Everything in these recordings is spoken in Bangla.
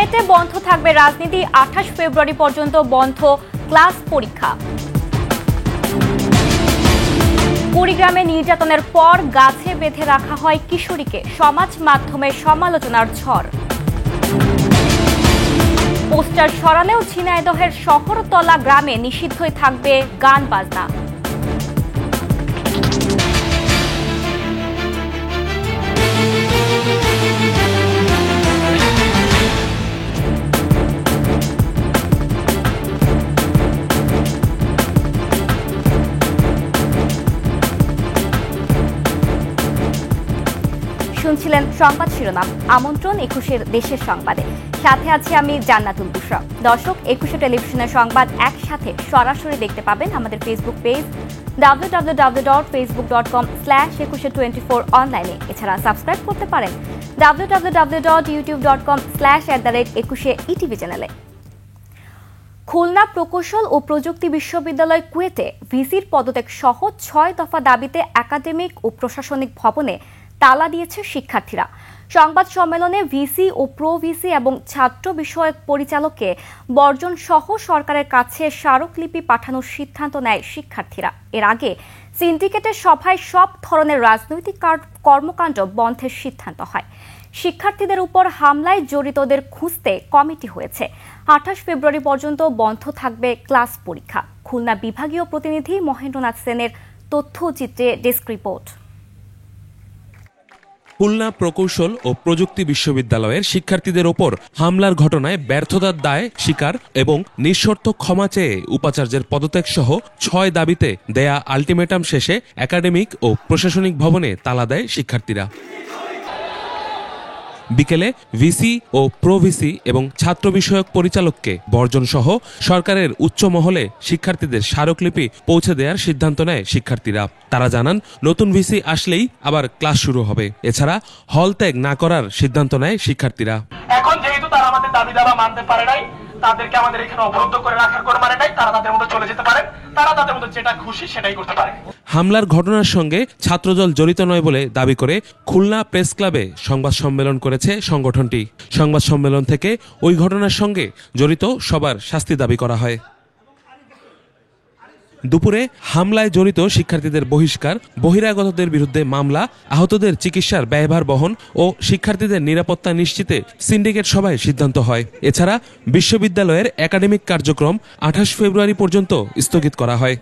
কুয়েতে বন্ধ থাকবে রাজনীতি, 28 ফেব্রুয়ারি পর্যন্ত বন্ধ ক্লাস পরীক্ষা। কুড়িগ্রামে নির্যাতনের পর গাছে বেঁধে রাখা হয় কিশোরীকে, সমাজ মাধ্যমে সমালোচনার ঝড়। পোস্টার সরালেও ঝিনাইদহের শহরতলা গ্রামে নিষিদ্ধই থাকবে গান বাজনা। শুনছিলেন সংবাদ শিরোনাম। আমন্ত্রণ 21 দেশের সংবাদে, সাথে আছি আমি জান্নাতুল বুশরা। দর্শক, 21 টেলিভিশনের সংবাদ একসাথে সরাসরি দেখতে পাবেন আমাদের ফেসবুক পেজ www.facebook.com/2124 অনলাইনে। এছাড়া সাবস্ক্রাইব করতে পারেন www.youtube.com/21etv চ্যানেলে। খুলনা প্রকৌশল ও প্রযুক্তি বিশ্ববিদ্যালয় কুয়েতে ভিসির পদত্যাগ সহ 6 দফা দাবিতে একাডেমিক ও প্রশাসনিক ভবনে তালা দিয়েছে শিক্ষার্থীরা। সংবাদ সম্মেলনে ভিসি ও প্রো ভিসি এবং ছাত্র বিষয়ক পরিচালককে বর্জন সহ সরকারের কাছে স্মারকলিপি পাঠানোর সিদ্ধান্ত নেয় শিক্ষার্থীরা। এর আগে সিন্ডিকেটের সভায় সব ধরনের রাজনৈতিক কর্মকাণ্ড বন্ধের সিদ্ধান্ত হয়। শিক্ষার্থীদের উপর হামলায় জড়িতদের খুঁজতে কমিটি হয়েছে। 28 ফেব্রুয়ারি পর্যন্ত বন্ধ থাকবে ক্লাস পরীক্ষা। খুলনা বিভাগীয় প্রতিনিধি মহেন্দ্রনাথ সেনের তথ্যচিত্রে ডেস্ক রিপোর্ট। খুলনা প্রকৌশল ও প্রযুক্তি বিশ্ববিদ্যালয়ের শিক্ষার্থীদের ওপর হামলার ঘটনায় ব্যর্থতার দায় স্বীকার এবং নিঃশর্ত ক্ষমা চেয়ে উপাচার্যের পদত্যাগ সহ 6 দাবিতে দেয়া আলটিমেটাম শেষে একাডেমিক ও প্রশাসনিক ভবনে তালা দেয় শিক্ষার্থীরা। বিকেলে ভিসি ও প্রো ভিসি এবং ছাত্র বিষয়ক পরিচালককে বর্জন সহ সরকারের উচ্চ মহলে শিক্ষার্থীদের স্মারকলিপি পৌঁছে দেওয়ার সিদ্ধান্ত নেয় শিক্ষার্থীরা। তারা জানান, নতুন ভিসি আসলেই আবার ক্লাস শুরু হবে। এছাড়া হল ত্যাগ না করার সিদ্ধান্ত নেয় শিক্ষার্থীরা। এখন যেহেতু তারা আমাদের দাবি দাবা মানতে পারে নাই, তাদেরকে আমাদের এখানে অবরুদ্ধ করে রাখার কোনো মানে নাই। তারা তাদের মতো চলে যেতে পারে, তারা তাদের মতো যেটা খুশি সেটাই করতে পারে। হামলার ঘটনার সঙ্গে ছাত্রদল জড়িত নয় বলে দাবি করে খুলনা প্রেস ক্লাবে সংবাদ সম্মেলন করেছে সংগঠনটি। সংবাদ সম্মেলন থেকে ওই ঘটনার সঙ্গে জড়িত সবার শাস্তি দাবি করা হয়। দুপুরে হামলায় জড়িত শিক্ষার্থীদের বহিষ্কার, বহিরাগতদের বিরুদ্ধে মামলা, আহতদের চিকিৎসার ব্যয়ভার বহন ও শিক্ষার্থীদের নিরাপত্তা নিশ্চিতে সিন্ডিকেট সভায় সিদ্ধান্ত হয়। এছাড়া বিশ্ববিদ্যালয়ের একাডেমিক কার্যক্রম 28 ফেব্রুয়ারি পর্যন্ত স্থগিত করা হয়।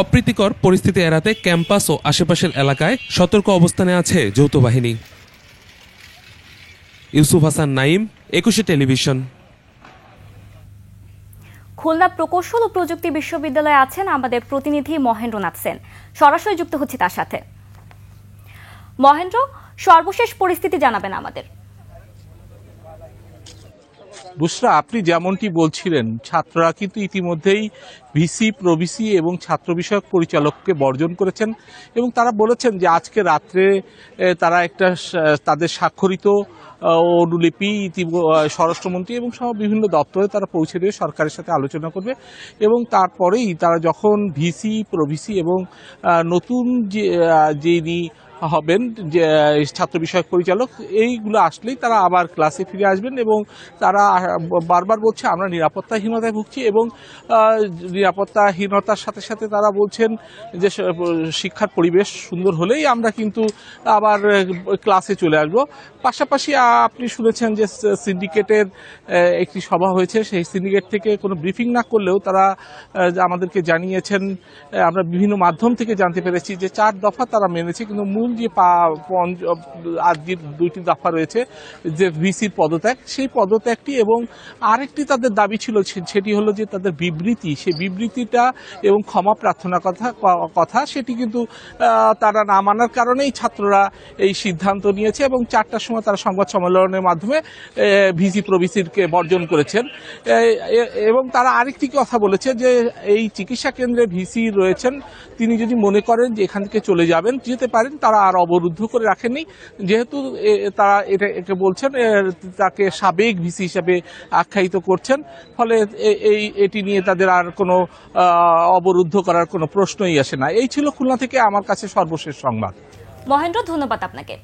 অপ্রীতিকর পরিস্থিতি এড়াতে ক্যাম্পাস ও আশেপাশের এলাকায় সতর্ক অবস্থানে আছে যৌথ বাহিনী। ইউসুফ হাসান নাইম, 21 টেলিভিশন। খুলনা প্রকৌশল ও প্রযুক্তি বিশ্ববিদ্যালয়ে আছেন আমাদের প্রতিনিধি মহেন্দ্রনাথ সেন। সরাসরি যুক্ত হচ্ছে তার সাথে। মহেন্দ্র, সর্বশেষ পরিস্থিতি জানাবেন আমাদের। বুশরা, আপনি যেমনটি বলছিলেন, ছাত্ররা কিন্তু ইতিমধ্যেই ভিসি, প্রভিসি এবং ছাত্র বিষয়ক পরিচালককে বর্জন করেছেন এবং তারা বলেছেন যে আজকে রাত্রে তারা একটা তাদের স্বাক্ষরিত অনুলিপি স্বরাষ্ট্রমন্ত্রী এবং সহ বিভিন্ন দপ্তরে তারা পৌঁছে দিয়ে সরকারের সাথে আলোচনা করবে এবং তারপরেই তারা যখন ভিসি, প্রভিসি এবং নতুন যিনি হবেন যে ছাত্র বিষয়ক পরিচালক, এইগুলো আসলেই তারা আবার ক্লাসে ফিরে আসবেন এবং তারা বারবার বলছে আমরা নিরাপত্তাহীনতায় ভুগছি এবং নিরাপত্তাহীনতার সাথে সাথে তারা বলছেন যে শিক্ষার পরিবেশ সুন্দর হলেই আমরা কিন্তু আবার ক্লাসে চলে আসব। পাশাপাশি আপনি শুনেছেন যে সিন্ডিকেটের একটি সভা হয়েছে, সেই সিন্ডিকেট থেকে কোনো ব্রিফিং না করলেও তারা আমাদেরকে জানিয়েছেন, আমরা বিভিন্ন মাধ্যম থেকে জানতে পেরেছি যে 4 দফা তারা মেনেছে, কিন্তু মূল যে আজকের 2টি দফা রয়েছে যে ভিসির পদত্যাগ, সেই পদত্যাগটি এবং আরেকটি তাদের দাবি ছিল সেটি হলো যে তাদের বিবৃতি, সেই বিবৃতিটা এবং ক্ষমা প্রার্থনার কথা সেটি কিন্তু তারা না মানার কারণেই ছাত্ররা এই সিদ্ধান্ত নিয়েছে এবং 4টার সময় তারা সংবাদ সম্মেলনের মাধ্যমে ভিসি প্রভিসিকে বর্জন করেছেন এবং তারা আরেকটি কথা বলেছে যে এই চিকিৎসা কেন্দ্রে ভিসি রয়েছেন, তিনি যদি মনে করেন যে এখান থেকে চলে যাবেন যেতে পারেন, তারা আর অবরুদ্ধ করে রাখেননি। যেহেতু তারা এটাকে বলছেন, তাকে সাবেক ভিসি হিসাবে আখ্যায়িত করছেন, ফলে এটি নিয়ে তাদের আর কোনো অবরুদ্ধ করার কোনো প্রশ্নই আসে না। এই ছিল খুলনা থেকে আমার কাছে সর্বশেষ সংবাদ। মহেন্দ্র, ধন্যবাদ আপনাকে।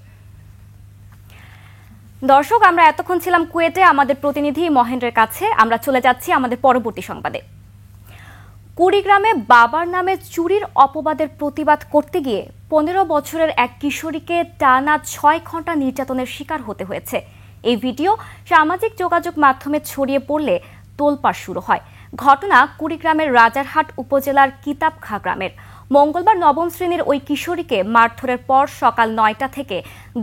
দর্শক, আমরা এতক্ষণ ছিলাম কুয়েটে আমাদের প্রতিনিধি মহেন্দ্রের কাছে। আমরা চলে যাচ্ছি আমাদের পরবর্তী সংবাদে। কুড়িগ্রামে বাবার নামে চুরির অপবাদের প্রতিবাদ করতে গিয়ে 15 বছরের এক কিশোরীকে টানা 6 ঘন্টা নির্যাতনের শিকার হতে হয়েছে। এই ভিডিও সামাজিক যোগাযোগ মাধ্যমে ছড়িয়ে পড়লে তোলপাড় শুরু হয়। ঘটনা কুড়িগ্রামের রাজারহাট উপজেলার কিতাবখা গ্রামের। মঙ্গলবার 9ম শ্রেণীর ওই কিশোরীকে মারধরের পর সকাল 9টা থেকে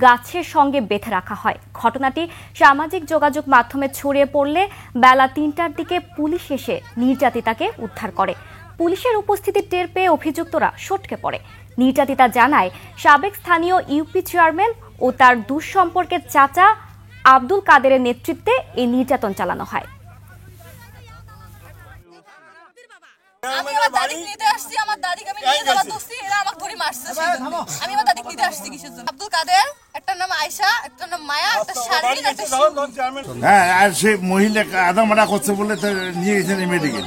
গাছের সঙ্গে বেঁধে রাখা হয়। ঘটনাটি সামাজিক যোগাযোগ মাধ্যমে ছড়িয়ে পড়লে বেলা 3টার দিকে পুলিশ এসে নির্যাতিতাকে উদ্ধার করে। পুলিশের উপস্থিতি টের পেয়ে অভিযুক্তরা সটকে পড়ে। নির্যাতিতা জানায়, সাবেক স্থানীয় ইউপি চেয়ারম্যান ও তার দুঃসম্পর্কের চাচা আব্দুল কাদেরের নেতৃত্বে এই নির্যাতন চালানো হয়। আমি আমার দাদিকে নিতে আসছি, আমার দাদিকে আমি নিয়ে যাওয়ার দোষী এরা আমাকে ধরে মারছে। আমি আমার দাদিকে নিতে আসছি কিসের জন্য? আব্দুল কাদের, একটা নাম আয়েশা, একটা নাম মায়া, একটা শারমিন, একটা হ্যাঁ, আর সেই মহিলা আদামারা করছে বলে তো নিয়ে গেছেন মেডিকেল।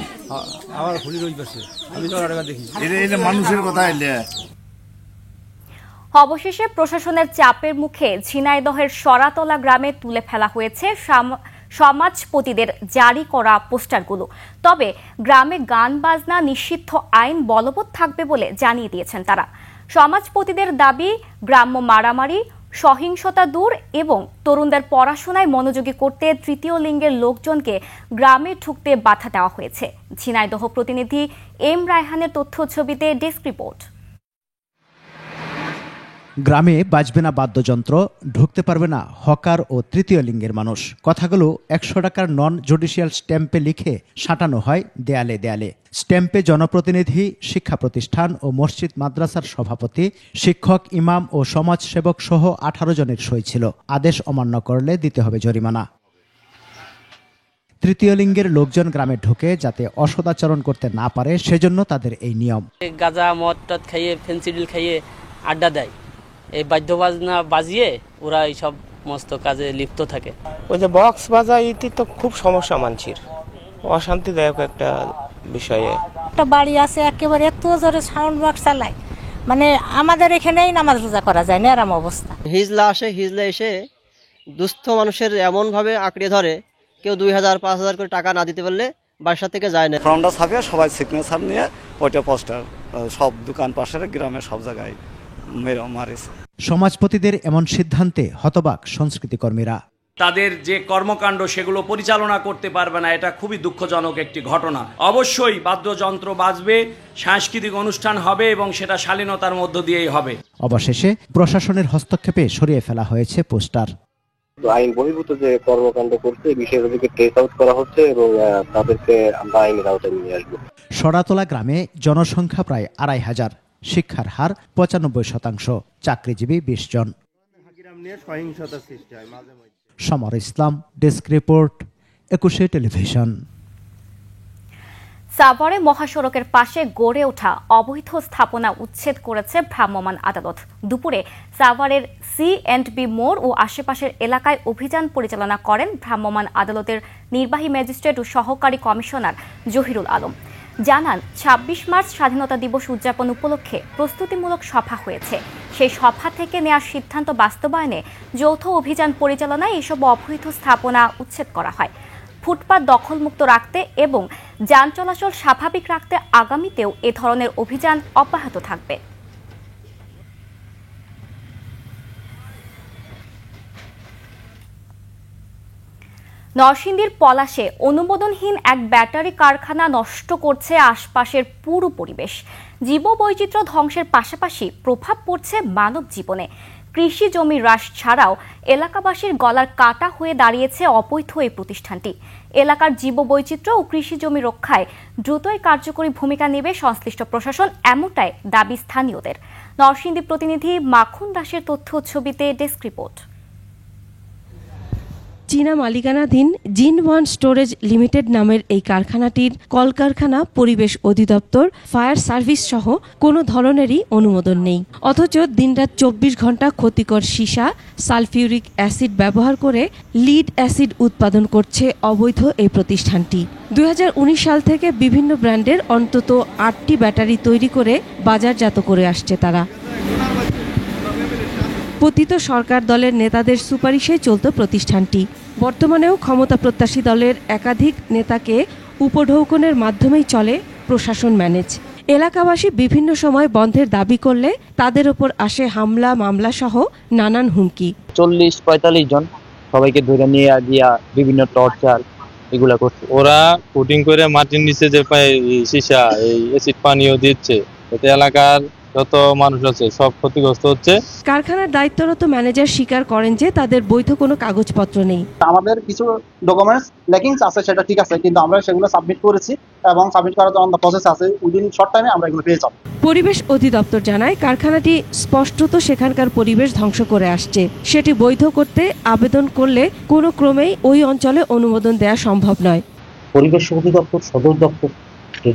আমার হোলি রই পাশে আমি তো আর দেখি এটা মানুষের কথা এলে। অবশেষে প্রশাসনের চাপের মুখে ঝিনাইদহের সরাতলা গ্রামে তুলে ফেলা হয়েছে সমাজপতিদের জারি করা পোস্টারগুলো। তবে গ্রামে গান বাজনা নিষিদ্ধ আইন বলবৎ থাকবে বলে জানিয়ে দিয়েছেন তারা। সমাজপতিদের দাবি, গ্রাম্য মারামারি, সহিংসতা দূর এবং তরুণদের পড়াশোনায় মনোযোগী করতে তৃতীয় লিঙ্গের লোকজনকে গ্রামে ঢুকতে বাধা দেওয়া হয়েছে। ঝিনাইদহ প্রতিনিধি এম রায়হানের তথ্য ছবিতে ডেস্ক রিপোর্ট। গ্রামে বাজবে না বাদ্যযন্ত্র, ঢুকতে পারবে না হকার ও তৃতীয় লিঙ্গের মানুষ। কথাগুলো 100 টাকার নন জুডিশিয়াল স্ট্যাম্পে লিখে সাঁটানো হয় দেয়ালে দেয়ালে। স্ট্যাম্পে জনপ্রতিনিধি, শিক্ষা প্রতিষ্ঠান ও মসজিদ মাদ্রাসার সভাপতি, শিক্ষক, ইমাম ও সমাজসেবক সহ 18 জনের সই ছিল। আদেশ অমান্য করলে দিতে হবে জরিমানা। তৃতীয় লিঙ্গের লোকজন গ্রামে ঢুকে যাতে অসদাচরণ করতে না পারে সেজন্য তাদের এই নিয়ম। গাঁজা মদ টদ খাইয়ে, ফেন্সিডিল খাইয়ে আড্ডা দেয়। এই বাদ্য বাজনা বাজিয়ে ওরা এইসব মস্ত কাজে লিপ্ত থাকে। ওই যে বক্স বাজায় ইতি তো খুব সমস্যা, মানুষের অশান্তিদায়ক একটা বিষয়ে। একটা বাড়ি আছে একেবারে এত জোরে সাউন্ড বক্স চালায়, মানে আমাদের এখানেই নামাজ রোজা করা যায় না এরকম অবস্থা। হিজলা এসে দুস্থ মানুষের এমন ভাবে আঁকড়ে ধরে, কেউ 2000-5000 করে টাকা না দিতে পারলে বাসা থেকে যায় না। ফর্মটা ছাপিয়ে সবাই সিগনেচার নিয়ে ওইটা পোস্টার সব দোকান পাশের গ্রামে সব জায়গায় মারিছে। সমাজপতিদের এমন সিদ্ধান্তে হতবাক সংস্কৃতি কর্মীরা। তাদের যে কর্মকাণ্ড সেগুলো পরিচালনা করতে পারবে না, এটা খুবই দুঃখজনক একটি ঘটনা। অবশ্যই বাদ্যযন্ত্র বাজবে, সাংস্কৃতিক অনুষ্ঠান হবে এবং সেটা শালীনতার মধ্য দিয়েই হবে। অবশেষে প্রশাসনের হস্তক্ষেপে সরিয়ে ফেলা হয়েছে পোস্টার। আইন বহির্ভূত যে কর্মকাণ্ড করছে এই বিষয়গুলোকে ট্রেস আউট করা হচ্ছে এবং তাদেরকে আমরা আইনের আওতায় নিয়ে আসবো। সরাতলা গ্রামে জনসংখ্যা প্রায় 2500, শিক্ষার হার 95%, চাকরিজীবী 20 জন। সমর ইসলাম, ডেস্ক রিপোর্ট, 21 টেলিভিশন। সাভারে মহাসড়কের পাশে গড়ে ওঠা অবৈধ স্থাপনা উচ্ছেদ করেছে ভ্রাম্যমাণ আদালত। দুপুরে সাভারের C&B মোড় ও আশেপাশের এলাকায় অভিযান পরিচালনা করেন ভ্রাম্যমাণ আদালতের নির্বাহী ম্যাজিস্ট্রেট ও সহকারী কমিশনার জহিরুল আলম। জানান, 26 মার্চ স্বাধীনতা দিবস উদযাপন উপলক্ষে প্রস্তুতিমূলক সভা হয়েছে। সেই সভা থেকে নেওয়ার সিদ্ধান্ত বাস্তবায়নে যৌথ অভিযান পরিচালনায় এসব অবৈধ স্থাপনা উচ্ছেদ করা হয়। ফুটপাত দখলমুক্ত রাখতে এবং যান চলাচল স্বাভাবিক রাখতে আগামীতেও এ ধরনের অভিযান অব্যাহত থাকবে। নরসিংদীর পলাশে অনুমোদনহীন এক ব্যাটারি কারখানা নষ্ট করছে আশপাশের পুরো পরিবেশ। জীববৈচিত্র্য ধ্বংসের পাশাপাশি প্রভাব পড়ছে মানব জীবনে। কৃষি জমি হ্রাস ছাড়াও এলাকাবাসীর গলার কাটা হয়ে দাঁড়িয়েছে অবৈধ এই প্রতিষ্ঠানটি। এলাকার জীববৈচিত্র্য ও কৃষি জমি রক্ষায় দ্রুতই কার্যকরী ভূমিকা নেবে সংশ্লিষ্ট প্রশাসন, এমনটাই দাবি স্থানীয়দের। নরসিংদী প্রতিনিধি মাখন দাসের তথ্য ছবিতে ডেস্ক রিপোর্ট। চীনা মালিকানাধীন জিন1 স্টোরেজ লিমিটেড নামের এই কারখানাটির কলকারখানা, পরিবেশ অধিদপ্তর, ফায়ার সার্ভিস সহ কোনো ধরনেরই অনুমোদন নেই। অথচ দিনরাত 24 ঘন্টা ক্ষতিকর সীসা, সালফিউরিক অ্যাসিড ব্যবহার করে লিড অ্যাসিড উৎপাদন করছে অবৈধ এই প্রতিষ্ঠানটি। 2019 সাল থেকে বিভিন্ন ব্র্যান্ডের অন্তত 8টি ব্যাটারি তৈরি করে বাজারজাত করে আসছে তারা। পতিত সরকার দলের নেতাদের সুপারিশে চলত প্রতিষ্ঠানটি। বর্তমানেও ক্ষমতা প্রত্যাশী দলের একাধিক নেতাকে উপঢৌকনের মাধ্যমেই চলে প্রশাসন ম্যানেজ। এলাকাবাসী বিভিন্ন সময় বন্ধের দাবি করলে তাদের ওপর আসে হামলা, মামলা সহ নানান হুমকি। 40-45 জন সবাইকে ধরে নিয়ে গিয়া বিভিন্ন টর্চার এগুলা করছে। ওরা কোটিং করে মাটির নিচে যে সীসা এই অ্যাসিড পানিও দিচ্ছে, এতে এলাকার যত মানুষ আছে সব ক্ষতিগ্রস্ত হচ্ছে। কারখানার দায়িত্বরত ম্যানেজার স্বীকার করেন যে তাদের বৈধ কোনো কাগজপত্র নেই। আমাদের কিছু ডকুমেন্টস ল্যাকিংস আছে, সেটা ঠিক আছে, কিন্তু আমরা সেগুলো সাবমিট করেছি এবং সাবমিট করার জন্য প্রসেস আছে, উইদিন শর্ট টাইমে আমরা এগুলো পেয়ে যাব। পরিবেশ অধিদপ্তর জানায় কারখানাটি স্পষ্টত সেখানকার পরিবেশ ধ্বংস করে আসছে। সেটি বৈধ করতে আবেদন করলে কোনো ক্রমেই ওই অঞ্চলে অনুমোদন দেওয়া সম্ভব নয়। পরিবেশ অধিদপ্তর সদর দপ্তর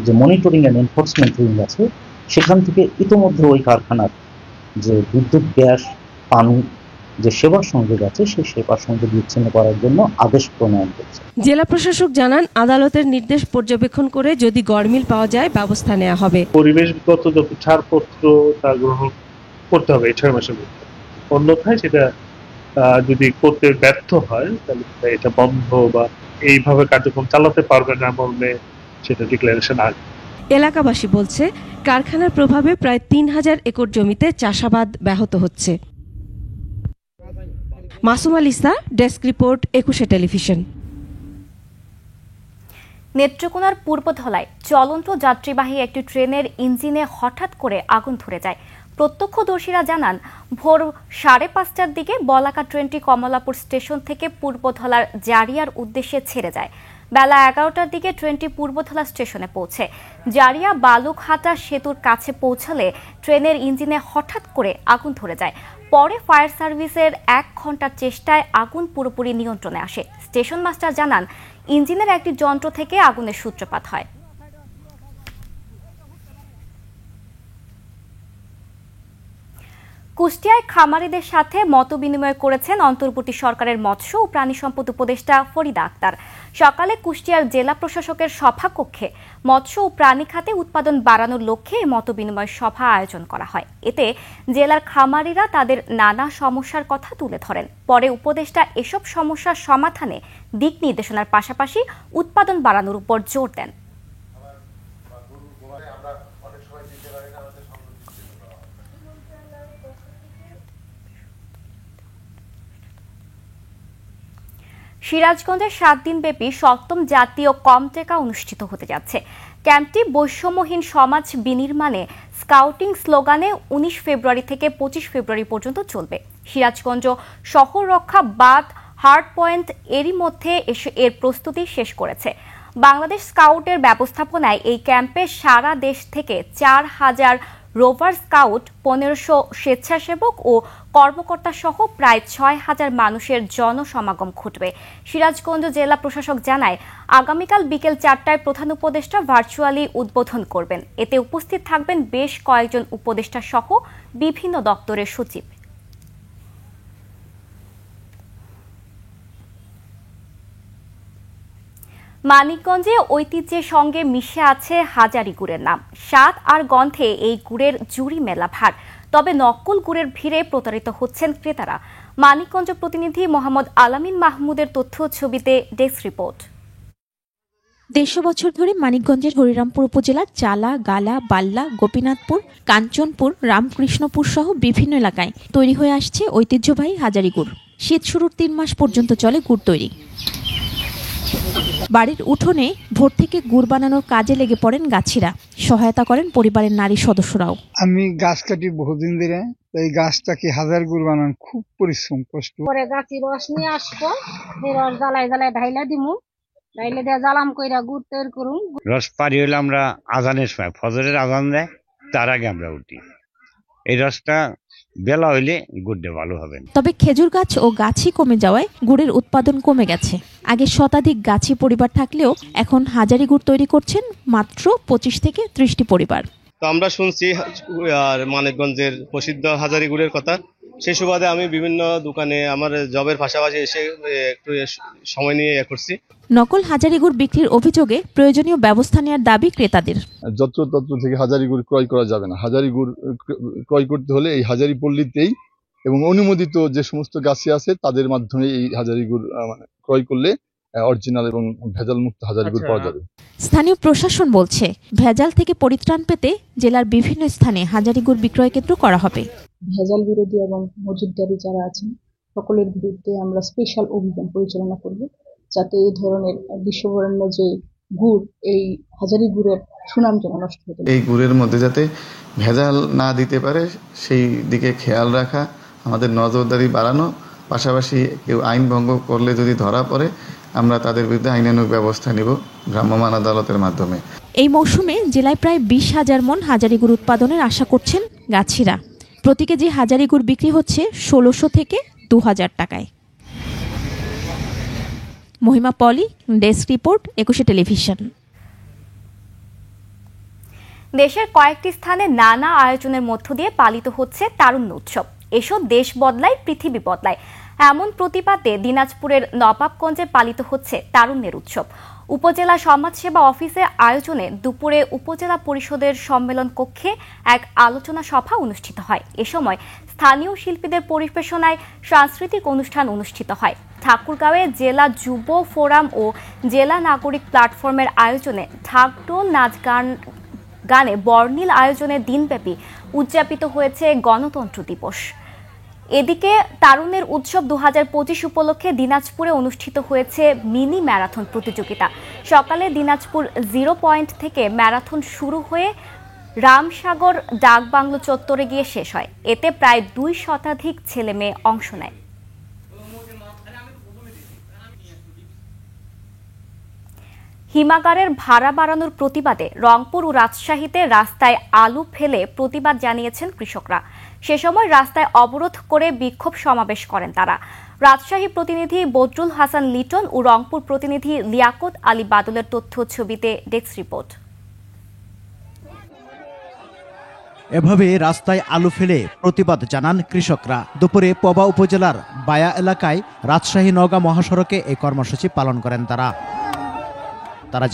যে মনিটরিং এন্ড এনফোর্সমেন্ট উইং আছে, সেখান থেকে ইতিমধ্যে ওই কারখানার যে বিদ্যুৎ, গ্যাস, পানি যে সেবা সংযোগ আছে সেই সেবা সংযোগ বিচ্ছিন্ন করার জন্য আদেশ প্রণয়ন করেছে। জেলা প্রশাসক জানান আদালতের নির্দেশ পর্যবেক্ষণ করে যদি গড়মিল পাওয়া যায় ব্যবস্থা নেওয়া হবে। পরিবেশগত যত ছাড়পত্র তা গ্রহণ করতে হবে এই 6 মাসের মধ্যে, অন্যথায় সেটা যদি করতে ব্যর্থ হয় তাহলে এটা বন্ধ বা এইভাবে কার্যক্রম চালাতে পারবে না মর্মে সেটা ডিক্লারেশন আসবে। এলাকাবাসী বলছে কারখানার প্রভাবে প্রায় 3000 একর জমিতে চাষাবাদ ব্যাহত হচ্ছে। Masum আলিসা, desk report, 21 television. নেত্রকোনার পূর্বধলায় চলন্ত যাত্রীবাহী একটি ট্রেনের ইঞ্জিনে হঠাৎ করে আগুন ধরে যায়। প্রত্যক্ষদর্শীরা জানান ভোর 5:30টার দিকে বলাকা ট্রেনটি কমলাপুর স্টেশন থেকে পূর্বধলার জারিয়ার উদ্দেশ্যে ছেড়ে যায়। বেলা 11টার দিকে ট্রেনটি পূর্বধলা স্টেশনে পৌঁছে। জারিয়া বালুকহাটা সেতুর কাছে পৌঁছালে ট্রেনের ইঞ্জিনে হঠাৎ করে আগুন ধরে যায়। পরে ফায়ার সার্ভিসের 1 ঘন্টার চেষ্টায় আগুন পুরোপুরি নিয়ন্ত্রণে আসে। স্টেশন মাস্টার জানান ইঞ্জিনের একটি যন্ত্র থেকে আগুনের সূত্রপাত হয়। কুষ্টিয়ায় খামারিদের সাথে মতবিনিময় করেছেন অন্তর্বর্তী সরকারের মৎস্য ও প্রাণী সম্পদ উপদেষ্টা ফরিদা আক্তার। সকালে কুষ্টিয়ার জেলা প্রশাসকের সভাকক্ষে মৎস্য ও প্রাণী খাতে উৎপাদন বাড়ানোর লক্ষ্যে মতবিনিময় সভা আয়োজন করা হয়। এতে জেলার খামারিরা তাদের নানা সমস্যার কথা তুলে ধরেন। পরে উপদেষ্টা এসব সমস্যার সমাধানে দিক নির্দেশনার পাশাপাশি উৎপাদন বাড়ানোর উপর জোর দেন। সিরাজগঞ্জে 7 দিনব্যাপী 7ম জাতীয় কমটেকা অনুষ্ঠিত হতে যাচ্ছে। ক্যাম্পটি বৈষম্যহীন সমাজ বিনির্মাণে স্কাউটিং স্লোগানে 19 ফেব্রুয়ারি থেকে 25 ফেব্রুয়ারি পর্যন্ত চলবে। সিরাজগঞ্জ শহর রক্ষা বাঁধ হার্ড পয়েন্ট এরই মধ্যে এর প্রস্তুতি শেষ করেছে। বাংলাদেশ স্কাউটের ব্যবস্থাপনায় এই ক্যাম্পে সারা দেশ থেকে 4000 রোভার স্কাউট, 1500 স্বেচ্ছাসেবক ও কর্মকর্তা সহ প্রায় 6000 মানুষের জনসমাগম ঘটবে। সিরাজগঞ্জ জেলা প্রশাসক জানায় আগামীকাল বিকেল 4টায় প্রধান উপদেষ্টা ভার্চুয়ালি উদ্বোধন করবেন। এতে উপস্থিত থাকবেন বেশ কয়েকজন উপদেষ্টা সহ বিভিন্ন দপ্তরের সচিব। মানিকগঞ্জে ঐতিহ্যের সঙ্গে মিশে আছে হাজারি গুড়ের নাম। স্বাদ আর গন্ধে এই গুড়ের জুড়ি মেলা ভার। তবে নকল গুড়ের ভিড়ে প্রতারিত হচ্ছেন ক্রেতারা। মানিকগঞ্জ প্রতিনিধি মোহাম্মদ আলামিন মাহমুদের তথ্য ছবিতে ডেস্ক রিপোর্ট। 150 বছর ধরে মানিকগঞ্জের হরিরামপুর উপজেলার চালা, গালা, বাল্লা, গোপীনাথপুর, কাঞ্চনপুর, রামকৃষ্ণপুর সহ বিভিন্ন এলাকায় তৈরি হয়ে আসছে ঐতিহ্যবাহী হাজারি গুড়। শীত শুরুর 3 মাস পর্যন্ত চলে গুড় তৈরি। বাড়ির উঠোনে ভোর থেকে গুড় বানানোর কাজে লেগে পড়েন গাছিরা। সহায়তা করেন পরিবারের নারী সদস্যরাও। আমি গাছ কাটি বহুদিন ধরে, এই গাছটাকে হাজার গুড় বানান খুব পরিশ্রম কষ্ট। পরে গাছি রস নিয়ে আসবো, রস জ্বালাই জ্বালাই ঢাইলা দিমু, ঢাইলে দিয়ে জ্বালাম কইরা গুড় তৈরি করুম। রস পারি হলে আমরা আজানের সময়, ফজরের আজান দেয় তার আগে আমরা উঠি। এই রসটা বেলা হইলে গুড়টা ভালো হবে। তবে খেজুর গাছ ও গাছি কমে যাওয়ায় গুড়ের উৎপাদন কমে গেছে। আগে শতাধিক গাছি পরিবার থাকলেও এখন হাজারি গুড় তৈরি করছেন মাত্র 25 থেকে 30টি পরিবার। তো আমরা শুনছি আর মানিকগঞ্জের প্রসিদ্ধ হাজারি গুড়ের কথা। সেই সুবাদে আমি বিভিন্ন দোকানে আমার জবের পাশাপাশি এসে একটু সময় নিয়ে করছি। নকল হাজারি গুড় বিক্রির অভিযোগে প্রয়োজনীয় ব্যবস্থা নেওয়ার দাবি ক্রেতাদের। যত্রতত্র থেকে হাজারি গুড় ক্রয় করা যাবে না। হাজারি গুড় ক্রয় করতে হলে এই হাজারি পল্লীতেই এবং অনুমোদিত যে সমস্ত গাছি আছে তাদের মাধ্যমে এই হাজারি গুড় ক্রয় করলে অরিজিনাল এবং ভেজাল মুক্ত হাজারি গুড় পাওয়া যাবে। স্থানীয় প্রশাসন বলছে ভেজাল থেকে পরিত্রাণ পেতে জেলার বিভিন্ন স্থানে হাজারি গুড় বিক্রয় কেন্দ্র করা হবে। ভেজাল বিরোধী এবং মজুতদারি যারা আছেন সকলের বিরুদ্ধে আমরা স্পেশাল অভিযান পরিচালনা করব, যাতে এই ধরনের বিশ্ববরেণ্য যে গুড়, এই হাজারি গুড়ের সুনাম যেন নষ্ট হতে পারে। এই গুড়ের মধ্যে যাতে ভেজাল না দিতে পারে সেই দিকে খেয়াল রাখা, আমাদের নজরদারি বাড়ানো, পাশাপাশি কেউ আইন ভঙ্গ করলে যদি ধরা পড়ে আমরা তাদের বিরুদ্ধে আইনানুগ ব্যবস্থা নিব ভ্রাম্যমাণ আদালতের মাধ্যমে। এই মৌসুমে জেলায় প্রায় 20,000 মণ হাজারি গুড় উৎপাদনের আশা করছেন গাছিরা। প্রতি কেজি হাজারি গুড় বিক্রি হচ্ছে 1600 থেকে 2000 টাকায়। মহিমা পলি, ডেস্ক রিপোর্ট, 21 টেলিভিশন। দেশের কয়েকটি স্থানে নানা আয়োজনের মধ্য দিয়ে পালিত হচ্ছে তারুণ্য উৎসব। এসব দেশ বদলায় পৃথিবী বদলায়, এমন প্রতিবাদে দিনাজপুরের নবাবগঞ্জে পালিত হচ্ছে তারুণ্যের উৎসব। উপজেলা সমাজসেবা অফিসে আয়োজনে দুপুরে উপজেলা পরিষদের সম্মেলন কক্ষে এক আলোচনা সভা অনুষ্ঠিত হয়। এ সময় স্থানীয় শিল্পীদের পরিবেশনায় সাংস্কৃতিক অনুষ্ঠান অনুষ্ঠিত হয়। ঠাকুরগাঁওয়ে জেলা যুব ফোরাম ও জেলা নাগরিক প্ল্যাটফর্মের আয়োজনে ঢাকঢোল নাচ গানে বর্ণিল আয়োজনে দিনব্যাপী উদযাপিত হয়েছে গণতন্ত্র দিবস। এদিকে তারুণ্যের উৎসব 2025 উপলক্ষে দিনাজপুরে অনুষ্ঠিত হয়েছে মিনি ম্যারাথন প্রতিযোগিতা। সকালে দিনাজপুর 0 পয়েন্ট থেকে ম্যারাথন শুরু হয়ে রামসাগর ডাকবাংলো চত্বরে গিয়ে শেষ হয়। এতে প্রায় 2 শতাধিক ছেলে মেয়ে অংশ নেয়। হিমাগারের ভাড়া বাড়ানোর প্রতিবাদে রংপুর ও রাজশাহীতে রাস্তায় আলু ফেলে প্রতিবাদ জানিয়েছেন কৃষকরা। সে সময় রাস্তায় অবরোধ করে বিক্ষোভ সমাবেশ করেন তারা। রাজশাহী প্রতিনিধি বদরুল হাসান লিটন ও রংপুর প্রতিনিধি লিয়াকত আলী বাদলের তথ্য ছবিতে ডেস্ক রিপোর্ট। এভাবে রাস্তায় আলু ফেলে প্রতিবাদ জানান কৃষকরা। দুপুরে পবা উপজেলার বায়া এলাকায় রাজশাহী নওগাঁ মহাসড়কে এই কর্মসূচি পালন করেন তারা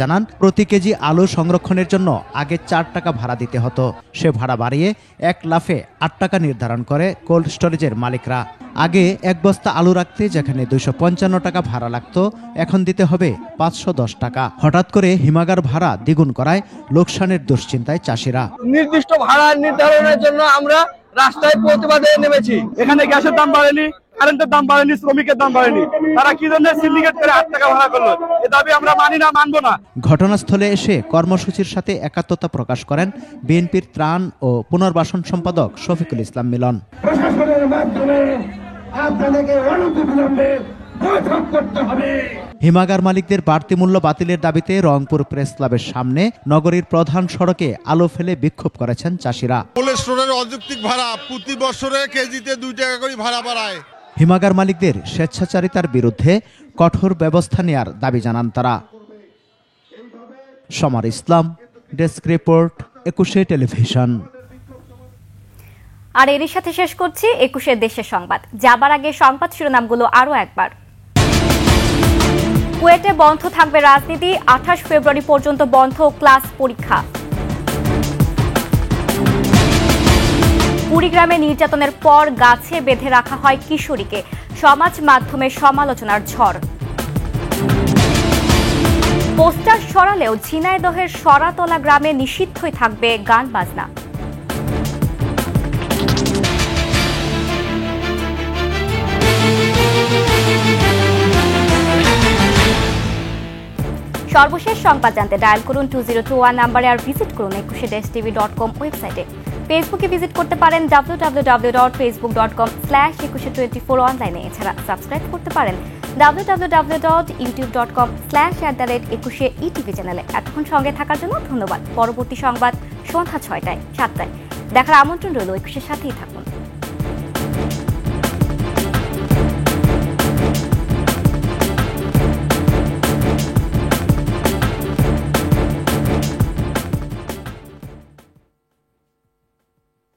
জানান প্রতি কেজি আলু সংরক্ষণের জন্য আগে 4 টাকা ভাড়া দিতে হতো, সে ভাড়া বাড়িয়ে 1 লাফে 8 টাকা নির্ধারণ করে কোল্ড স্টোরেজের মালিকরা। আগে 1 বস্তা আলু রাখতে যেখানে 255 টাকা ভাড়া লাগতো, এখন দিতে হবে 510 টাকা। হঠাৎ করে হিমাগার ভাড়া দ্বিগুণ করায় লোকসানের দুশ্চিন্তায় চাষিরা। নির্দিষ্ট ভাড়া নির্ধারণের জন্য আমরা রাস্তায় প্রতিবাদে নেমেছি। এখানে গ্যাসের দাম বাড়েনি, কারেন্টের দাম বাড়েনি, শ্রমিকের দাম বাড়েনি, তারা কি জন্য সিন্ডিকেট করে 8 টাকা ভাড়া করলো? এ দাবি আমরা মানি না, মানবো না। ঘটনাস্থলে এসে কর্মসূচির সাথে একাত্মতা প্রকাশ করেন বিএনপির ত্রাণ ও পুনর্বাসন সম্পাদক শফিকুল ইসলাম মিলন। প্রশাসনের মাধ্যমে আপনাদেরকে অনতিবিলম্বে বৈঠক করতে হবে। হিমাগার মালিকদের বাড়তি মূল্য বাতিলের দাবিতে রংপুর প্রেস ক্লাবের সামনে নগরীর প্রধান সড়কে আলো ফেলে বিক্ষোভ করেছেন চাষিরা। কোল্ড স্টোরের অযৌক্তিক ভাড়া প্রতি বছরে কেজিতে 2 টাকা করে ভাড়া বাড়ায়। হিমাগার মালিকদের স্বেচ্ছাচারিতার বিরুদ্ধে কঠোর ব্যবস্থা নেয়ার দাবি জানান তারা। সমার ইসলাম, ডেস্ক রিপোর্ট, 21 টেলিভিশন। আর এরই সাথে শেষ করছি 21 দেশের সংবাদ। যাবার আগে সংবাদ শিরোনামগুলো আরো একবার। কুয়েটে বন্ধ থাকবে রাজনীতি, 28 ফেব্রুয়ারি পর্যন্ত বন্ধ ক্লাস পরীক্ষা। কুড়িগ্রামে নির্যাতনের পর গাছে বেঁধে রাখা হয় কিশোরীকে, সমাজ মাধ্যমে সমালোচনার ঝড়। পোস্টার সরালেও ঝিনাইদহের সরাতলা গ্রামে নিষিদ্ধই থাকবে গান বাজনা। সর্বশেষ সংবাদ জানতে ডায়াল করুন 2021 নাম্বারে, আর ভিজিট করুন 21tv.com ওয়েবসাইটে। ফেসবুকে ভিজিট করতে পারেন www.facebook.com/2124 অনলাইনে। এছাড়া সাবস্ক্রাইব করতে পারেন www.youtube.com/@21etv চ্যানেলে। এতক্ষণ সঙ্গে থাকার জন্য ধন্যবাদ। পরবর্তী সংবাদ সন্ধ্যা 6টায় 7টায় দেখার আমন্ত্রণ রইল। 21 সাথেই থাকুন।